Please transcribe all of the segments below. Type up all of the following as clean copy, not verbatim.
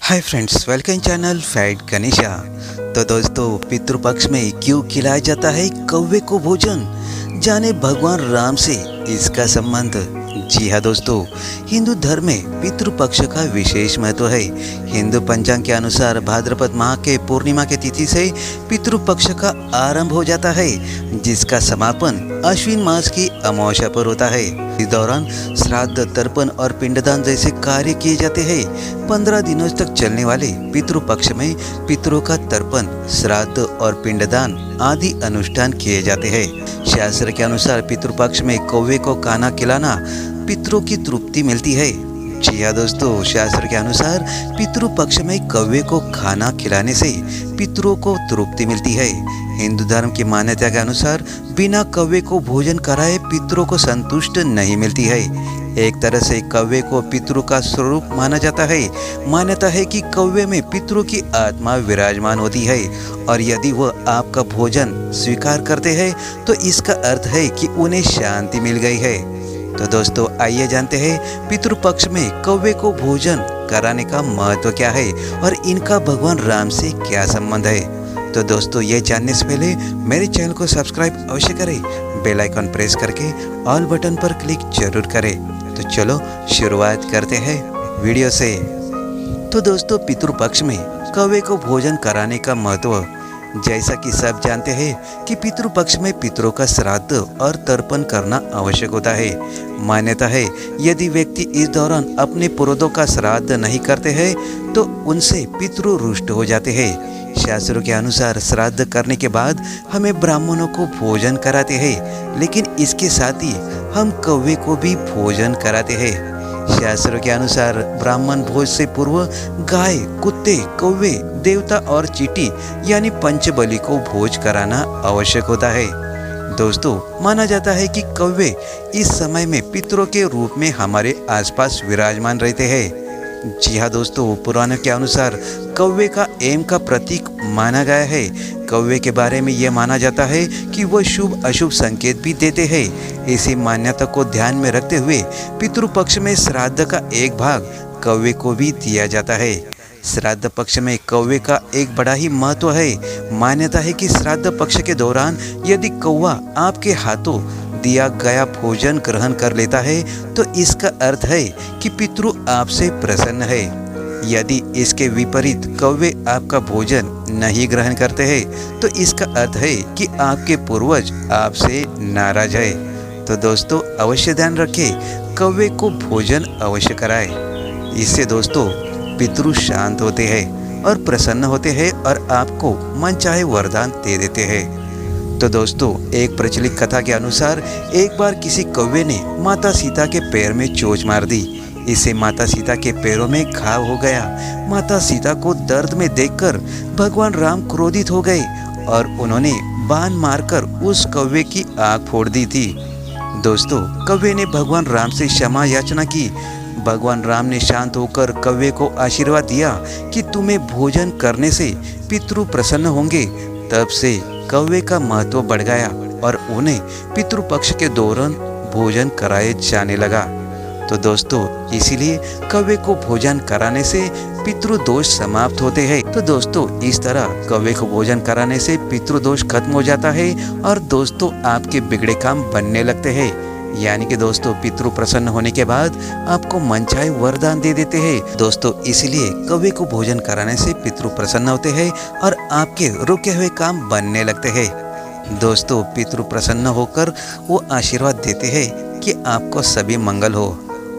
Hi friends, welcome channel fat Ganesha. तो दोस्तों, पितृपक्ष में क्यों खिलाया जाता है कौवे को भोजन, जाने भगवान राम से इसका संबंध। जी हाँ दोस्तों, हिंदू धर्म में पितृपक्ष का विशेष महत्व है। हिंदू पंचांग के अनुसार भाद्रपद माह के पूर्णिमा के तिथि से पितृपक्ष का आरंभ हो जाता है, जिसका समापन अश्विन मास की अमावस्या पर होता है। इस दौरान श्राद्ध, तर्पण और पिंडदान जैसे कार्य किए जाते हैं। 15 दिनों तक चलने वाले पितृपक्ष में पितरों का तर्पण, श्राद्ध और पिंडदान आदि अनुष्ठान किए जाते हैं। शास्त्र के अनुसार पितृपक्ष में कौवे को खाना खिलाना पितरों की तृप्ति मिलती है। जी हाँ दोस्तों, शास्त्र के अनुसार पितृपक्ष में कौवे को खाना खिलाने से पितरों को तृप्ति मिलती है। हिंदू धर्म की मान्यता के अनुसार बिना कौवे को भोजन कराए पितरों को संतुष्ट नहीं मिलती है। एक तरह से कौवे को पितरों का स्वरूप माना जाता है। मान्यता है कि कौवे में पितरों की आत्मा विराजमान होती है और यदि वह आपका भोजन स्वीकार करते हैं तो इसका अर्थ है कि उन्हें शांति मिल गई है। तो दोस्तों, आइए जानते हैं पितृपक्ष में कौवे को भोजन कराने का महत्व क्या है और इनका भगवान राम से क्या संबंध है। तो दोस्तों, ये जानने से पहले मेरे चैनल को सब्सक्राइब अवश्य करें, बेल आइकन प्रेस करके ऑल बटन पर क्लिक जरूर करें। तो चलो शुरुआत करते हैं वीडियो से। तो दोस्तों, पितृपक्ष में कौवे को भोजन कराने का महत्व, जैसा कि सब जानते हैं कि पितृपक्ष में पितरों का श्राद्ध और तर्पण करना आवश्यक होता है। मान्यता है यदि व्यक्ति इस दौरान अपने पूर्वजों का श्राद्ध नहीं करते हैं तो उनसे पितृ रुष्ट हो जाते हैं। शास्त्रों के अनुसार श्राद्ध करने के बाद हमें ब्राह्मणों को भोजन कराते हैं, लेकिन इसके साथ ही हम कौवे को भी भोजन कराते हैं। शास्त्रों के अनुसार ब्राह्मण भोज से पूर्व गाय, कुत्ते, कौवे, देवता और चींटी यानी पंचबली को भोज कराना आवश्यक होता है। दोस्तों, माना जाता है कि कौवे इस समय में पितरों के रूप में हमारे आसपास विराजमान रहते हैं। जी हाँ दोस्तों, पुराणों के अनुसार कौवे का एम का प्रतीक माना गया है। कौवे के बारे में यह माना जाता है कि वह शुभ अशुभ संकेत भी देते हैं। इसी मान्यता को ध्यान में रखते हुए पितृपक्ष में श्राद्ध का एक भाग कौवे को भी दिया जाता है। श्राद्ध पक्ष में कौवे का एक बड़ा ही महत्व है। मान्यता है कि श्राद्ध पक्ष के दौरान यदि कौवा आपके हाथों दिया गया भोजन ग्रहण कर लेता है तो इसका अर्थ है कि पितृ आपसे प्रसन्न है। यदि इसके विपरीत कौवे आपका भोजन नहीं ग्रहण करते हैं तो इसका अर्थ है कि आपके पूर्वज आपसे नाराज है। तो दोस्तों, अवश्य ध्यान रखें, कौवे को भोजन अवश्य कराएं। इससे दोस्तों पितृ शांत होते हैं और प्रसन्न होते हैं और आपको मनचाहे वरदान दे देते हैं। तो दोस्तों, एक प्रचलित कथा के अनुसार एक बार किसी कौवे ने माता सीता के पैर में चोट मार दी। इससे माता सीता के पैरों में घाव हो गया। माता सीता को दर्द में देखकर भगवान राम क्रोधित हो गए और उन्होंने बाण मारकर उस कौवे की आँख फोड़ दी थी। दोस्तों, कौवे ने भगवान राम से क्षमा याचना की। भगवान राम ने शांत होकर कौवे को आशीर्वाद दिया कि तुम्हें भोजन करने से पितृ प्रसन्न होंगे। तब से कौवे का महत्व बढ़ गया और उन्हें पितृपक्ष के दौरान भोजन कराए जाने लगा। तो दोस्तों, इसीलिए कौवे को भोजन कराने से पितृदोष समाप्त होते हैं। तो दोस्तों, इस तरह कौवे को भोजन कराने से पितृदोष खत्म हो जाता है और दोस्तों आपके बिगड़े काम बनने लगते हैं। यानी कि दोस्तों, पितृ प्रसन्न होने के बाद आपको मनचाहे वरदान दे देते हैं। दोस्तों, इसलिए कौवे को भोजन कराने से पितृ प्रसन्न होते हैं और आपके रुके हुए काम बनने लगते हैं। दोस्तों, पितृ प्रसन्न होकर वो आशीर्वाद देते हैं कि आपको सभी मंगल हो।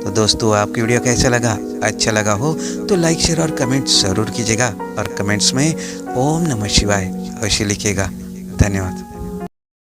तो दोस्तों, आपकी वीडियो कैसा लगा? अच्छा लगा हो तो लाइक, शेयर और कमेंट जरूर कीजिएगा और कमेंट्स में ओम नमः शिवाय अवश्य लिखिएगा। धन्यवाद।